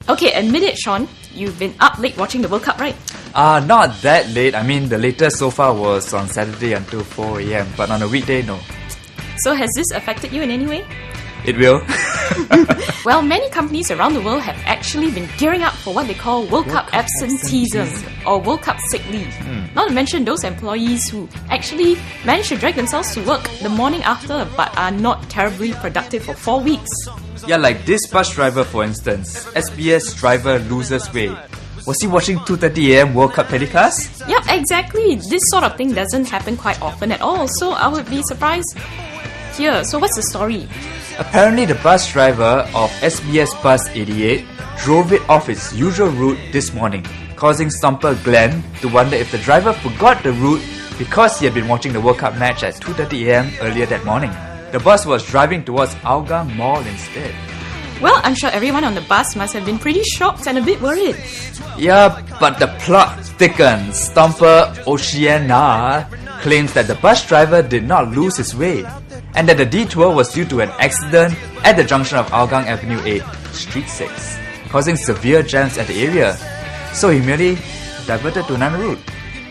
Okay, admit it, Sean. You've been up late watching the World Cup, right? Not that late. I mean, the latest so far was on Saturday until 4 AM, but on a weekday, no. So has this affected you in any way? It will. Well, many companies around the world have actually been gearing up for what they call World Cup absenteeism or World Cup sick leave. Not to mention those employees who actually manage to drag themselves to work the morning after but are not terribly productive for 4 weeks. Yeah, like this bus driver for instance. SBS driver loses way. Was he watching 2:30 AM World Cup telecast? Yep, exactly. This sort of thing doesn't happen quite often at all, so I would be surprised here. So what's the story? Apparently the bus driver of SBS Bus 88 drove it off its usual route this morning, causing Stomper Glenn to wonder if the driver forgot the route because he had been watching the World Cup match at 2:30 AM earlier that morning. The bus was driving towards Hougang Mall instead. Well, I'm sure everyone on the bus must have been pretty shocked and a bit worried. Yeah, but the plot thickens. Stomper Oceana claims that the bus driver did not lose his way and that the detour was due to an accident at the junction of Hougang Avenue 8, Street 6, causing severe jams at the area. So he merely diverted to another route.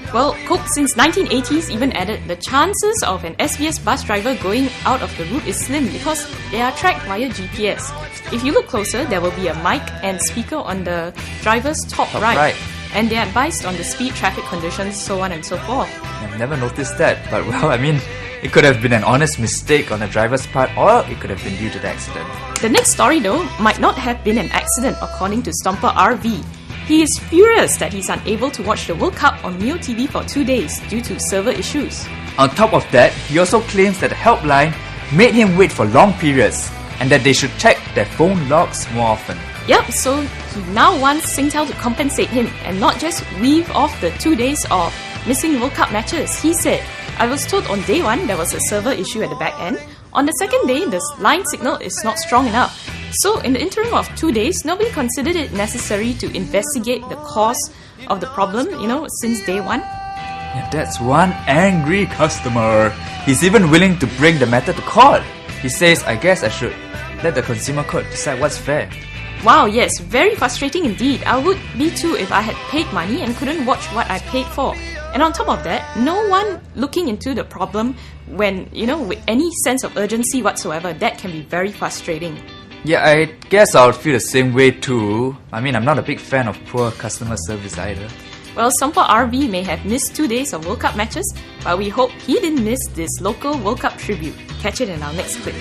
Well, Coke since 1980s even added the chances of an SBS bus driver going out of the route is slim because they are tracked via GPS. If you look closer, there will be a mic and speaker on the driver's top right. And they are advised on the speed, traffic conditions, so on and so forth. I've never noticed that, but well, I mean, it could have been an honest mistake on the driver's part, or it could have been due to the accident. The next story though might not have been an accident according to Stomper RV. He is furious that he's unable to watch the World Cup on mioTV for 2 days due to server issues. On top of that, he also claims that the helpline made him wait for long periods and that they should check their phone logs more often. Yep, so he now wants SingTel to compensate him and not just weave off the 2 days of missing World Cup matches. He said, I was told on day 1 there was a server issue at the back end. On the second day, the line signal is not strong enough. So in the interim of 2 days, nobody considered it necessary to investigate the cause of the problem, since day 1. Yeah, that's one angry customer. He's even willing to bring the matter to court. He says, I guess I should let the consumer court decide what's fair. Wow, yes, very frustrating indeed. I would be too if I had paid money and couldn't watch what I paid for. And on top of that, no one looking into the problem when, with any sense of urgency whatsoever, that can be very frustrating. Yeah, I guess I would feel the same way too. I mean, I'm not a big fan of poor customer service either. Well, Stomper RV may have missed 2 days of World Cup matches, but we hope he didn't miss this local World Cup tribute. Catch it in our next clip.